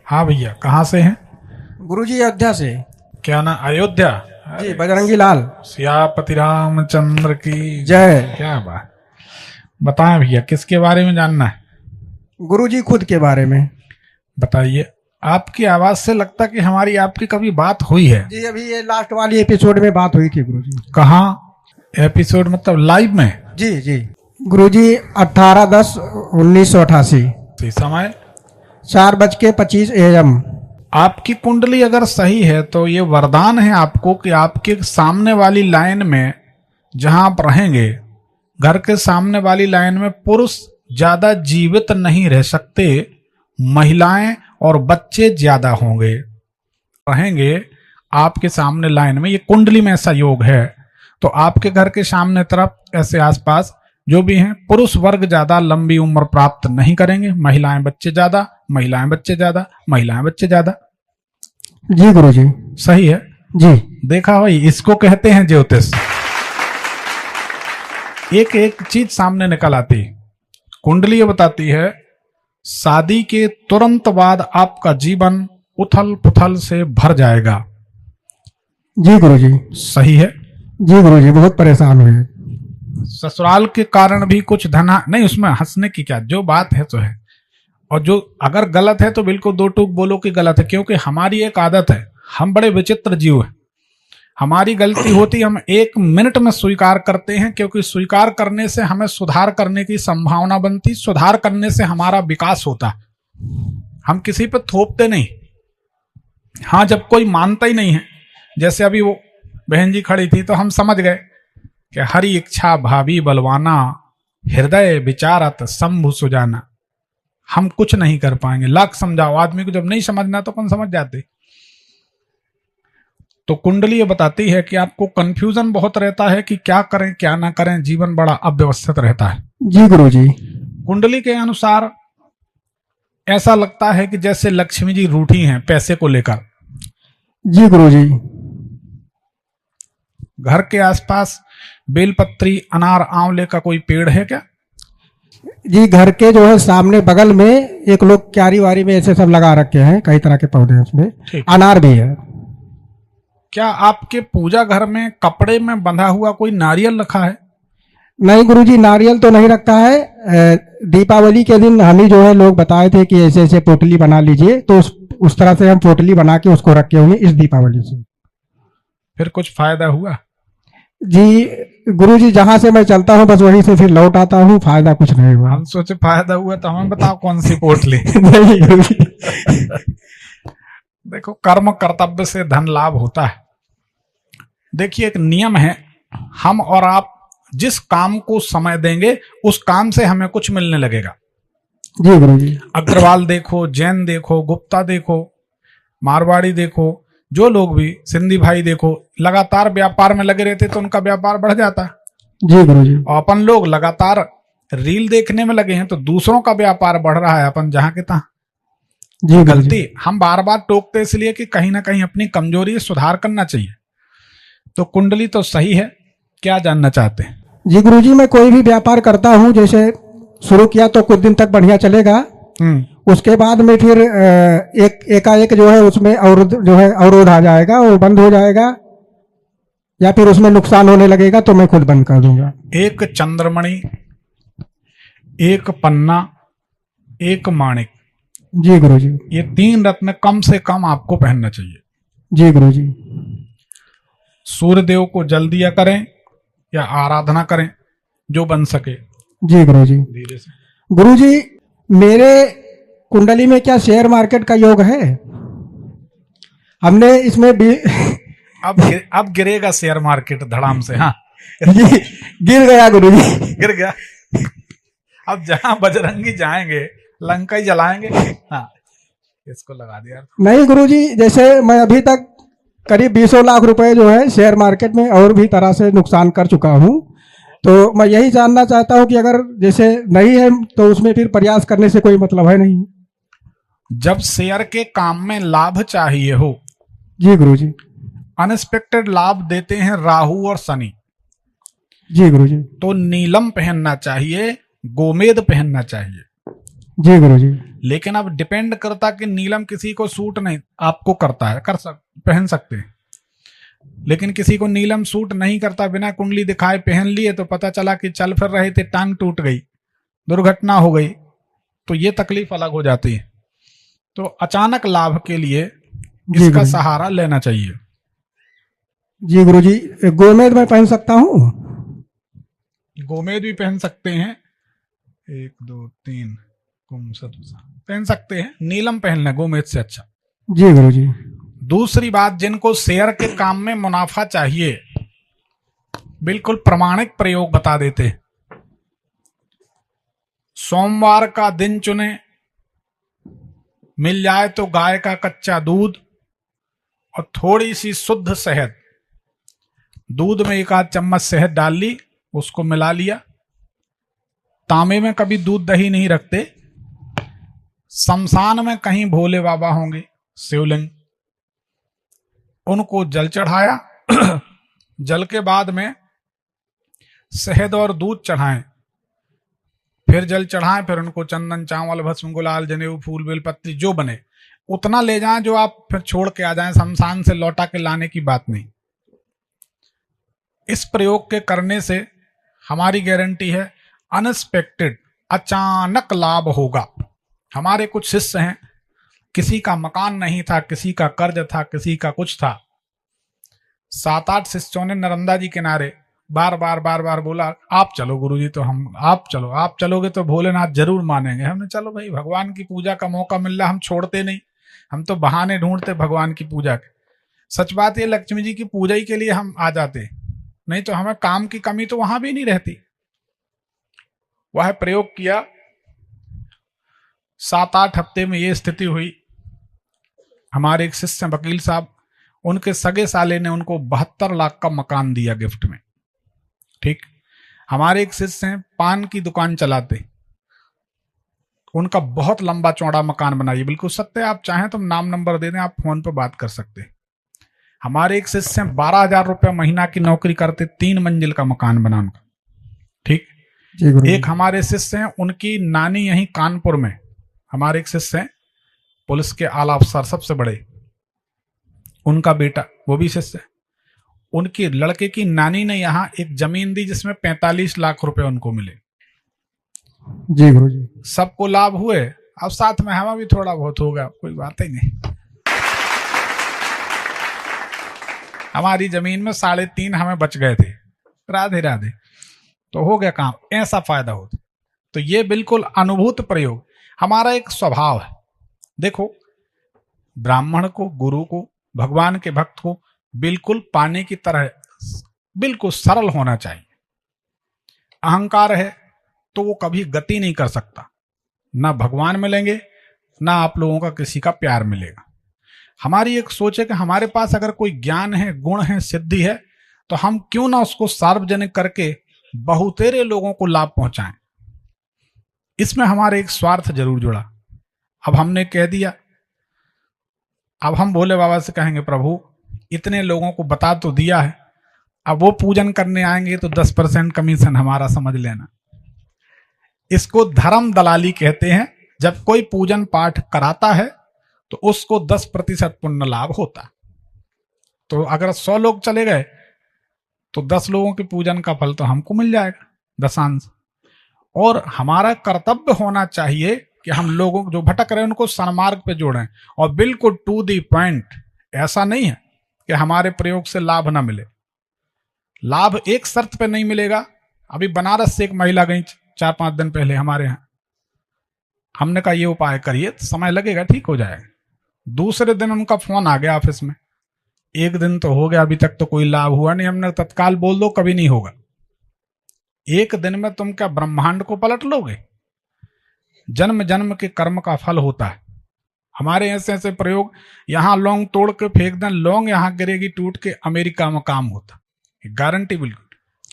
हाँ भैया, कहाँ से हैं? गुरुजी अयोध्या से। क्या ना, अयोध्या? जी, बजरंगी लाल सियापति रामचंद्र की जय। क्या बात। बताएं भैया, किसके बारे में जानना है? गुरुजी खुद के बारे में बताइए। आपकी आवाज से लगता कि हमारी आपकी कभी बात हुई है। जी, अभी ये लास्ट वाली एपिसोड में बात हुई थी गुरुजी। कहाँ एपिसोड, मतलब लाइव में? जी जी गुरुजी 18/10/1988 समय 4:25 AM। आपकी कुंडली अगर सही है तो ये वरदान है आपको कि आपके सामने वाली लाइन में जहां आप रहेंगे, घर के सामने वाली लाइन में पुरुष ज्यादा जीवित नहीं रह सकते, महिलाएं और बच्चे ज्यादा होंगे रहेंगे आपके सामने लाइन में। ये कुंडली में ऐसा योग है। तो आपके घर के सामने तरफ ऐसे आसपास जो भी हैं, पुरुष वर्ग ज्यादा लंबी उम्र प्राप्त नहीं करेंगे, महिलाएं बच्चे ज्यादा, महिलाएं बच्चे ज्यादा, महिलाएं बच्चे ज्यादा। जी गुरुजी सही है जी। देखा भाई, इसको कहते हैं ज्योतिष। एक एक चीज सामने निकल आती। कुंडली बताती है शादी के तुरंत बाद आपका जीवन उथल पुथल से भर जाएगा। जी गुरुजी। सही है जी गुरुजी, बहुत परेशान हुए। ससुराल के कारण भी कुछ धना नहीं, उसमें हंसने की क्या, जो बात है तो है। और जो अगर गलत है तो बिल्कुल दो टूक बोलो कि गलत है, क्योंकि हमारी एक आदत है, हम बड़े विचित्र जीव हैं। हमारी गलती होती हम 1 मिनट में स्वीकार करते हैं, क्योंकि स्वीकार करने से हमें सुधार करने की संभावना बनती, सुधार करने से हमारा विकास होता। हम किसी पर थोपते नहीं। हाँ, जब कोई मानता ही नहीं है, जैसे अभी वो बहन जी खड़ी थी तो हम समझ गए कि हरी इच्छा भाभी बलवाना, हृदय विचारत शंभु सुजाना। हम कुछ नहीं कर पाएंगे, लाख समझाओ आदमी को, जब नहीं समझना तो कौन समझ जाते। तो कुंडली ये बताती है कि आपको कंफ्यूजन बहुत रहता है कि क्या करें क्या ना करें, जीवन बड़ा अव्यवस्थित रहता है। जी गुरुजी। कुंडली के अनुसार ऐसा लगता है कि जैसे लक्ष्मी जी रूठी हैं पैसे को लेकर। जी गुरुजी। घर के आसपास बेलपत्री, अनार, आंवले का कोई पेड़ है क्या? जी, घर के जो है सामने बगल में एक लोग क्यारी वारी में ऐसे सब लगा रखे हैं, कई तरह के पौधे हैं, उसमें अनार भी है। क्या आपके पूजा घर में कपड़े में बंधा हुआ कोई नारियल रखा है? नहीं गुरुजी, नारियल तो नहीं रखा है। दीपावली के दिन हम ही जो है लोग बताए थे कि ऐसे ऐसे पोटली बना लीजिए, तो उस तरह से हम पोटली बना के उसको रखे हुए इस दीपावली से। फिर कुछ फायदा हुआ? जी गुरुजी, जहां से मैं चलता हूं बस वहीं से फिर लौट आता हूं, फायदा कुछ नहीं हुआ। हम सोचे फायदा हुआ तो हमें बताओ कौन सी पोटली। नहीं गुरुजी। देखो, कर्म कर्तव्य से धन लाभ होता है। देखिए, एक नियम है, हम और आप जिस काम को समय देंगे उस काम से हमें कुछ मिलने लगेगा। जी गुरुजी। अग्रवाल देखो, जैन देखो, गुप्ता देखो, मारवाड़ी देखो, जो लोग भी, सिंधी भाई देखो, लगातार व्यापार में लगे रहते तो उनका व्यापार बढ़ जाता। जी गुरुजी। और अपन लोग लगातार रील देखने में लगे हैं तो दूसरों का व्यापार बढ़ रहा है, अपन जहां के तहां। जी गलती हम बार बार टोकते इसलिए कि कहीं ना कहीं अपनी कमजोरी सुधार करना चाहिए। तो कुंडली तो सही है, क्या जानना चाहते हैं? जी गुरुजी, मैं कोई भी व्यापार करता हूँ, जैसे शुरू किया तो कुछ दिन तक बढ़िया चलेगा, उसके बाद में फिर एकाएक जो है उसमें अवरोध आ जाएगा, वो बंद हो जाएगा, या फिर उसमें नुकसान होने लगेगा तो मैं खुद बंद कर दूंगा। एक चंद्रमणि, एक पन्ना, एक माणिक, जी गुरुजी, ये 3 रत्न कम से कम आपको पहनना चाहिए। जी गुरुजी। सूर्यदेव को जल दिया करें या आराधना करें, जो बन सके। जी गुरुजी। धीरे से। गुरुजी, मेरे कुंडली में क्या शेयर मार्केट का योग है? हमने इसमें भी अब गिरेगा शेयर मार्केट धड़ाम से। हाँ, गिर गया गुरुजी, गिर गया। अब जहां बजरंगी जाएंगे लंका ही जलाएंगे। हाँ, इसको लगा दिया। नहीं गुरुजी, जैसे मैं अभी तक करीब 20 लाख रुपए जो है शेयर मार्केट में और भी तरह से नुकसान कर चुका हूं, तो मैं यही जानना चाहता हूं कि अगर जैसे नहीं है तो उसमें फिर प्रयास करने से कोई मतलब है नहीं। जब शेयर के काम में लाभ चाहिए हो, जी गुरुजी। अनएक्सपेक्टेड लाभ देते हैं राहु और शनि। जी गुरुजी। तो नीलम पहनना चाहिए, गोमेद पहनना चाहिए। जी गुरु जी। लेकिन अब डिपेंड करता कि नीलम किसी को सूट नहीं आपको करता है, पहन सकते हैं। लेकिन किसी को नीलम सूट नहीं करता, बिना कुंडली दिखाए पहन लिए तो पता चला कि चल फिर रहे थे, टांग टूट गई, दुर्घटना हो गई, तो ये तकलीफ अलग हो जाती है। तो अचानक लाभ के लिए इसका सहारा लेना चाहिए। जी गुरु जी। गोमेद में पहन सकता हूँ? गोमेद भी पहन सकते हैं, 1 2 3 पहन सकते हैं। नीलम पहन लें गोमेद से अच्छा। जी गुरु जी। दूसरी बात, जिनको शेयर के काम में मुनाफा चाहिए, बिल्कुल प्रमाणिक प्रयोग बता देते। सोमवार का दिन चुने, मिल जाए तो गाय का कच्चा दूध और थोड़ी सी शुद्ध शहद, दूध में 1 आध चम्मच शहद डाल ली, उसको मिला लिया। तांबे में कभी दूध दही नहीं रखते। शमशान में कहीं भोले बाबा होंगे, शिवलिंग, उनको जल चढ़ाया। जल के बाद में शहद और दूध चढ़ाएं, फिर जल चढ़ाएं, फिर उनको चंदन, चावल, भस्म, गुलाल, जनेऊ, फूल, बेलपत्री जो बने उतना ले जाएं, जो आप फिर छोड़ के आ जाएं। शमशान से लौटा के लाने की बात नहीं। इस प्रयोग के करने से हमारी गारंटी है अनएक्सपेक्टेड, अचानक लाभ होगा। हमारे कुछ शिष्य हैं, किसी का मकान नहीं था, किसी का कर्ज था, किसी का कुछ था। 7-8 शिष्यों ने नर्मदा जी किनारे बार बार बोला, आप चलो गुरुजी, तो हम आप चलोगे तो भोलेनाथ जरूर मानेंगे। हमने चलो भाई, भगवान की पूजा का मौका मिल रहा, हम छोड़ते नहीं, हम तो बहाने ढूंढते भगवान की पूजा के। सच बात ये, लक्ष्मी जी की पूजा ही के लिए हम आ जाते, नहीं तो हमें काम की कमी तो वहां भी नहीं रहती। वह प्रयोग किया, 7-8 हफ्ते में ये स्थिति हुई। हमारे एक शिष्य वकील साहब, उनके सगे साले ने उनको 72 लाख का मकान दिया गिफ्ट में। ठीक। हमारे एक शिष्य हैं, पान की दुकान चलाते, उनका बहुत लंबा चौड़ा मकान बनाइए, बिल्कुल सत्य, आप चाहें तो नाम नंबर दे दें, आप फोन पर बात कर सकते हैं। हमारे एक शिष्य हैं, 12,000 रुपये महीना की नौकरी करते, 3 मंजिल का मकान बना उनका। ठीक। एक हमारे शिष्य हैं, उनकी नानी यहीं कानपुर में, हमारे एक शिष्य हैं पुलिस के आला अफसर सबसे बड़े, उनका बेटा वो भी शिष्य है। उनके लड़के की नानी ने यहाँ एक जमीन दी जिसमें 45 लाख रुपए उनको मिले। जी गुरु जी। सबको लाभ हुए, अब साथ में हमें भी थोड़ा बहुत होगा, कोई बात ही नहीं। हमारी जमीन में 3.5 हमें बच गए थे, राधे राधे, तो हो गया काम। ऐसा फायदा होता। तो ये बिल्कुल अनुभूत प्रयोग, हमारा एक स्वभाव है। देखो, ब्राह्मण को, गुरु को, भगवान के भक्त को बिल्कुल पानी की तरह बिल्कुल सरल होना चाहिए। अहंकार है तो वो कभी गति नहीं कर सकता, ना भगवान मिलेंगे, ना आप लोगों का किसी का प्यार मिलेगा। हमारी एक सोच है कि हमारे पास अगर कोई ज्ञान है, गुण है, सिद्धि है, तो हम क्यों ना उसको सार्वजनिक करके बहुतेरे लोगों को लाभ पहुंचाएं। इसमें हमारे एक स्वार्थ जरूर जुड़ा। अब हमने कह दिया, अब हम भोले बाबा से कहेंगे, प्रभु इतने लोगों को बता तो दिया है, अब वो पूजन करने आएंगे तो 10% कमीशन हमारा समझ लेना। इसको धर्म दलाली कहते हैं। जब कोई पूजन पाठ कराता है तो उसको 10% पुण्य लाभ होता। तो अगर 100 लोग चले गए तो 10 लोगों के पूजन का फल तो हमको मिल जाएगा, दशांश। और हमारा कर्तव्य होना चाहिए कि हम लोगों जो भटक रहे हैं उनको सन्मार्ग पे जोड़ें, और बिल्कुल टू दी पॉइंट। ऐसा नहीं है कि हमारे प्रयोग से लाभ ना मिले। लाभ एक शर्त पे नहीं मिलेगा। अभी बनारस से एक महिला गई 4-5 दिन पहले हमारे यहाँ, हमने कहा ये उपाय करिए, तो समय लगेगा, ठीक हो जाएगा। दूसरे दिन उनका फोन आ गया ऑफिस में, 1 दिन तो हो गया, अभी तक तो कोई लाभ हुआ नहीं। हमने तत्काल बोल दो कभी नहीं होगा। 1 दिन में तुम क्या ब्रह्मांड को पलट लोगे? जन्म जन्म के कर्म का फल होता है। हमारे ऐसे ऐसे प्रयोग, यहां लौंग तोड़ के फेंक दें, लौंग यहां गिरेगी टूट के, अमेरिका में काम होता, गारंटी बिल्कुल।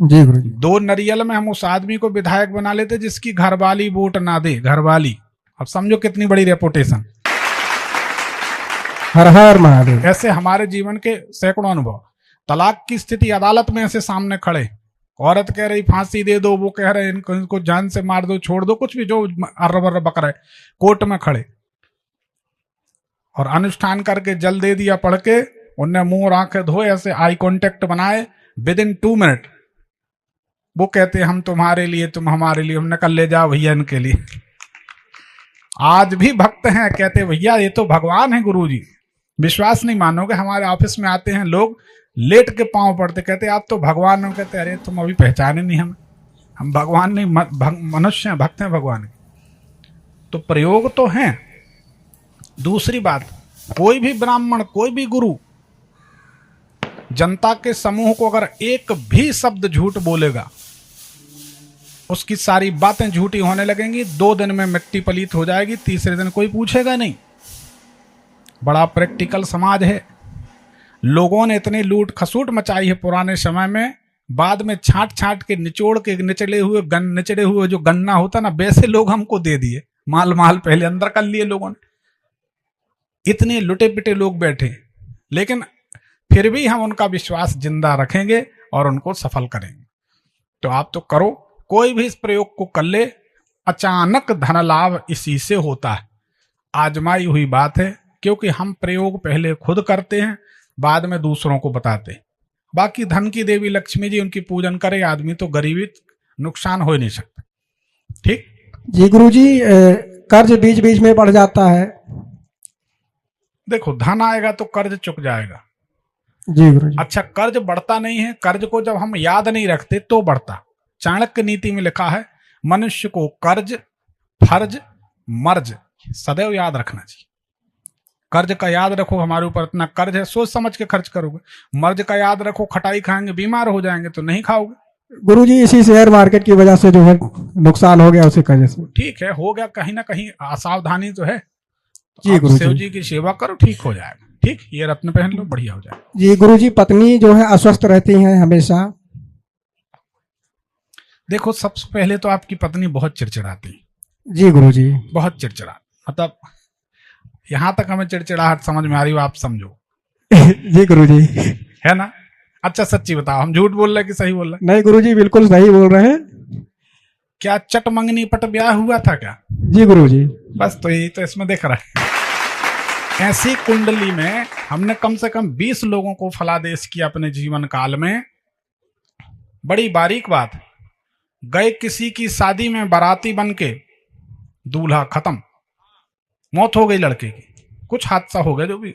जी गुरु जी। 2 नरियल में हम उस आदमी को विधायक बना लेते जिसकी घरवाली वोट ना दे, घरवाली। अब समझो कितनी बड़ी रेपुटेशन। हर हर महादेव। ऐसे हमारे जीवन के सैकड़ों अनुभव। तलाक की स्थिति, अदालत में ऐसे सामने खड़े, औरत कह रही फांसी दे दो, वो कह रहे इनको जान से मार दो, छोड़ दो, कुछ भी जो अर्र वर्र बक रहे, कोर्ट में खड़े और अनुष्ठान करके जल दे दिया पढ़ के, उनने मुंह और आंखें धोए, ऐसे आई कांटेक्ट बनाए, विद इन 2 मिनट वो कहते हम तुम्हारे लिए, तुम हमारे लिए। हमने कहा ले जाओ भैया इनके लिए। आज भी भक्त हैं, कहते भैया ये तो भगवान है गुरुजी। विश्वास नहीं मानोगे, हमारे ऑफिस में आते हैं लोग, लेट के पांव पड़ते, कहते आप तो भगवान हो। कहते अरे तुम अभी पहचाने नहीं हम भगवान नहीं, मनुष्य हैं, भक्त हैं भगवान के। तो प्रयोग तो हैं। दूसरी बात, कोई भी ब्राह्मण, कोई भी गुरु जनता के समूह को अगर एक भी शब्द झूठ बोलेगा, उसकी सारी बातें झूठी होने लगेंगी, 2 दिन में मिट्टी पलीत हो जाएगी, तीसरे दिन कोई पूछेगा नहीं। बड़ा प्रैक्टिकल समाज है। लोगों ने इतनी लूट खसूट मचाई है पुराने समय में, बाद में छांट छांट के निचोड़ के निचड़े हुए जो गन्ना होता ना, वैसे लोग हमको दे दिए, माल पहले अंदर कर लिए लोगों ने। इतने लुटे पिटे लोग बैठे, लेकिन फिर भी हम उनका विश्वास जिंदा रखेंगे और उनको सफल करेंगे। तो आप तो करो, कोई भी इस प्रयोग को कर ले, अचानक धन लाभ इसी से होता है। आजमाई हुई बात है, क्योंकि हम प्रयोग पहले खुद करते हैं, बाद में दूसरों को बताते हैं। बाकी धन की देवी लक्ष्मी जी, उनकी पूजन करे आदमी तो गरीबी नुकसान हो ही नहीं सकता। ठीक जी गुरुजी, कर्ज बीच बीच में बढ़ जाता है। देखो धन आएगा तो कर्ज चुक जाएगा। जी गुरुजी। अच्छा, कर्ज बढ़ता नहीं है, कर्ज को जब हम याद नहीं रखते तो बढ़ता। चाणक्य नीति में लिखा है, मनुष्य को कर्ज, फर्ज, मर्ज सदैव याद रखना चाहिए। कर्ज का याद रखो, हमारे ऊपर इतना कर्ज है, सोच समझ के खर्च करोगे। मर्ज का याद रखो, खटाई खाएंगे बीमार हो जाएंगे तो नहीं खाओगे। गुरुजी, इसी शेयर मार्केट की वजह से जो है नुकसान हो गया उसी कर्ज से। ठीक है, हो गया, कहीं ना कहीं असावधानी तो है। जी गुरुजी। शिव जी की सेवा करो, ठीक हो जाएगा। ठीक, ये रत्न पहन लो, बढ़िया हो जाएगा। जी गुरुजी, पत्नी जो है अस्वस्थ रहती है हमेशा। देखो, सबसे पहले तो आपकी पत्नी बहुत चिड़चिड़ाती है। जी गुरुजी। बहुत चिड़चिड़ा, मतलब यहां तक हमें चिड़चिड़ाहट समझ में आ रही हो, आप समझो। जी गुरुजी। है ना? अच्छा सच्ची बताओ, हम झूठ बोल रहे कि सही बोल रहे? नहीं गुरुजी, बिल्कुल सही बोल रहे हैं। क्या चट मंगनी पट ब्याह हुआ था क्या? जी गुरुजी। बस तो यही तो इसमें दिख रहा है। ऐसी कुंडली में हमने कम से कम 20 लोगों को फलादेश किया अपने जीवन काल में। बड़ी बारीक बात, गए किसी की शादी में बाराती बन के, दूल्हा खत्म, मौत हो गई लड़के की, कुछ हादसा हो गया जो भी,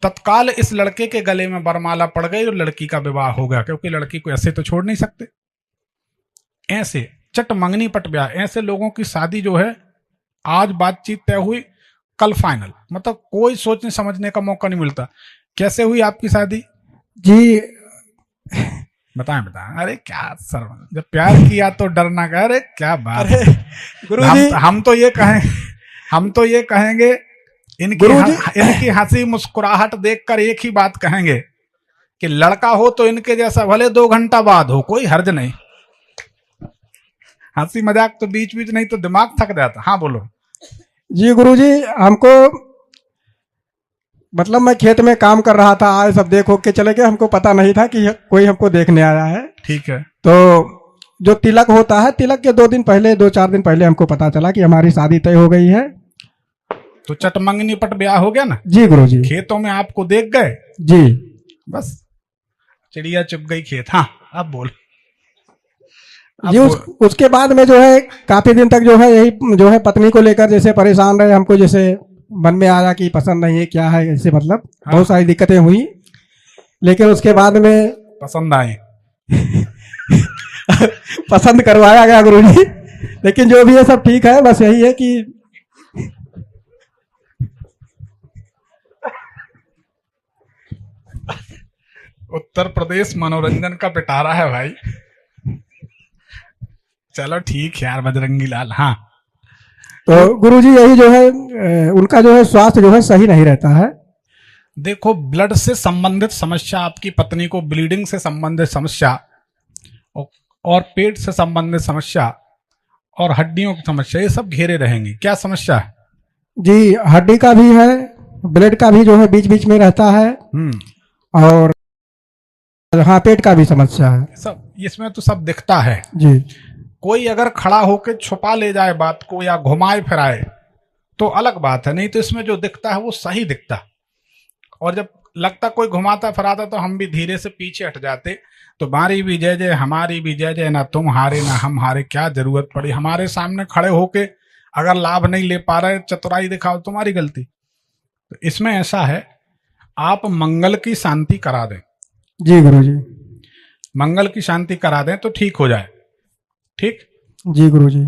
तत्काल इस लड़के के गले में बरमाला पड़ गई और लड़की का विवाह हो गया, क्योंकि लड़की को ऐसे तो छोड़ नहीं सकते। ऐसे चट मंगनी पट ब्याह, ऐसे लोगों की शादी जो है, आज बातचीत तय हुई, कल फाइनल, मतलब कोई सोचने समझने का मौका नहीं मिलता। कैसे हुई आपकी शादी? जी बताएं। अरे क्या सर, जब प्यार किया तो डरना का, अरे क्या बात। गुरुजी, हम तो ये कहेंगे, इनकी हंसी मुस्कुराहट देखकर एक ही बात कहेंगे कि लड़का हो तो इनके जैसा भले 2 घंटा बाद हो, कोई हर्ज नहीं। हंसी मजाक तो बीच बीच, नहीं तो दिमाग थक जाता। हाँ बोलो। जी गुरुजी, हमको मतलब मैं खेत में काम कर रहा था, आज सब देख हो के चले गए, हमको पता नहीं था कि कोई हमको देखने आया है। ठीक है। तो जो तिलक होता है, तिलक के 2 दिन पहले, 2-4 दिन पहले हमको पता चला कि हमारी शादी तय हो गई है। तो चटमंगनी पट ब्याह हो गया ना? जी गुरुजी। खेतों में आपको देख गए जी, बस चिड़िया चुप गई खेत। हाँ अब बोल। जी उसके बाद में जो है काफी दिन तक जो है यही जो है पत्नी को लेकर जैसे परेशान रहे, हमको जैसे मन में आया कि पसंद नहीं है, क्या है, ऐसे मतलब हाँ। बहुत सारी दिक्कतें हुई, लेकिन उसके बाद में पसंद आए। पसंद करवाया गया गुरुजी, लेकिन जो भी है सब ठीक है। बस यही है कि उत्तर प्रदेश मनोरंजन का पिटारा है भाई। चलो ठीक है यार बजरंगी लाल। हाँ तो गुरुजी यही जो है उनका जो है स्वास्थ्य जो है सही नहीं रहता है। देखो, ब्लड से संबंधित समस्या, आपकी पत्नी को ब्लीडिंग से संबंधित समस्या और पेट से संबंधित समस्या और हड्डियों की समस्या, ये सब घेरे रहेंगी। क्या समस्या है? जी हड्डी का भी है, ब्लड का भी जो है बीच बीच में रहता है, और हाँ पेट का भी समस्या है। सब इसमें तो सब दिखता है। जी कोई अगर खड़ा होके छुपा ले जाए बात को या घुमाए फिराए तो अलग बात है, नहीं तो इसमें जो दिखता है वो सही दिखता। और जब लगता कोई घुमाता फिराता तो हम भी धीरे से पीछे हट जाते। तो हमारी भी जय जय, हमारी भी जय जय, ना तुम हारे ना हम हारे, क्या जरूरत पड़ी हमारे सामने खड़े होके अगर लाभ नहीं ले पा रहे, चतुराई दिखाओ, तुम्हारी गलती। तो इसमें ऐसा है, आप मंगल की शांति करा दें। जी गुरुजी। मंगल की शांति करा दें तो ठीक हो जाए। ठीक जी गुरुजी।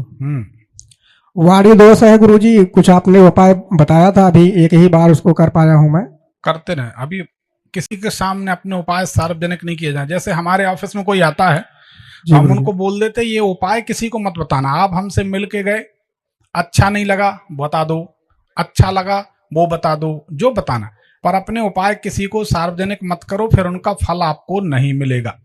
वाणी दोष है गुरुजी, कुछ आपने उपाय बताया था, अभी एक ही बार उसको कर पाया हूं मैं। करते रहे, अभी किसी के सामने अपने उपाय सार्वजनिक नहीं किए जाए। जैसे हमारे ऑफिस में कोई आता है, हम उनको बोल देते ये उपाय किसी को मत बताना। आप हमसे मिल के गए, अच्छा नहीं लगा बता दो, अच्छा लगा वो बता दो, जो बताना, पर अपने उपाय किसी को सार्वजनिक मत करो, फिर उनका फल आपको नहीं मिलेगा।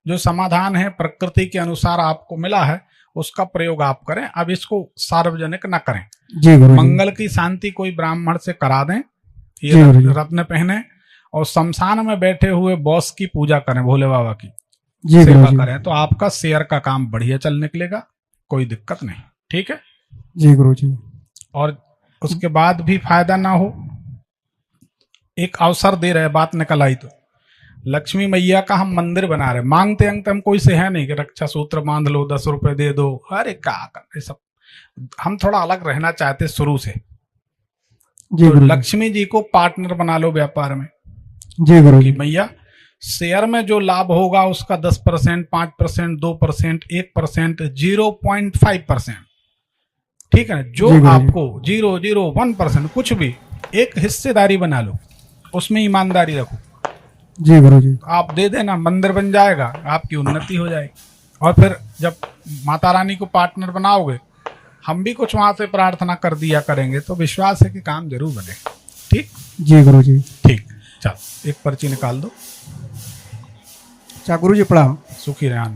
जो समाधान है प्रकृति के अनुसार आपको मिला है उसका प्रयोग आप करें, अब इसको सार्वजनिक न करें। जी गुरुजी। मंगल की शांति कोई ब्राह्मण से करा दें, जी ये गुरुजी। रत्न पहने और शमशान में बैठे हुए बॉस की पूजा करें, भोले बाबा की जी सेवा गुरुजी। करें, तो आपका शेयर का काम बढ़िया चल निकलेगा, कोई दिक्कत नहीं। ठीक है। जी गुरुजी। और उसके बाद भी फायदा ना हो, एक अवसर दे रहे, बात निकल आई तो लक्ष्मी मैया का हम मंदिर बना रहे, मांगते अंगते हम कोई से है नहीं कि रक्षा सूत्र बांध लो, 10 रुपए दे दो, अरे क्या कर, सब हम थोड़ा अलग रहना चाहते शुरू से। जी तो गुरुजी। लक्ष्मी जी को पार्टनर बना लो व्यापार में जी गुरुजी। कि मैया शेयर में जो लाभ होगा उसका 10%, 5%, 2%, 1%, 0.5%, ठीक है। जो जी गुरुजी। आपको 0.01% कुछ भी एक हिस्सेदारी बना लो, उसमें ईमानदारी रखो, जी गुरुजी। आप दे देना, मंदिर बन जाएगा, आपकी उन्नति हो जाएगी। और फिर जब माता रानी को पार्टनर बनाओगे, हम भी कुछ वहां से प्रार्थना कर दिया करेंगे, तो विश्वास है कि काम जरूर बने। ठीक। जी गुरुजी। ठीक, चल एक पर्ची निकाल दो। अच्छा गुरुजी प्रणाम। सुखी रहना।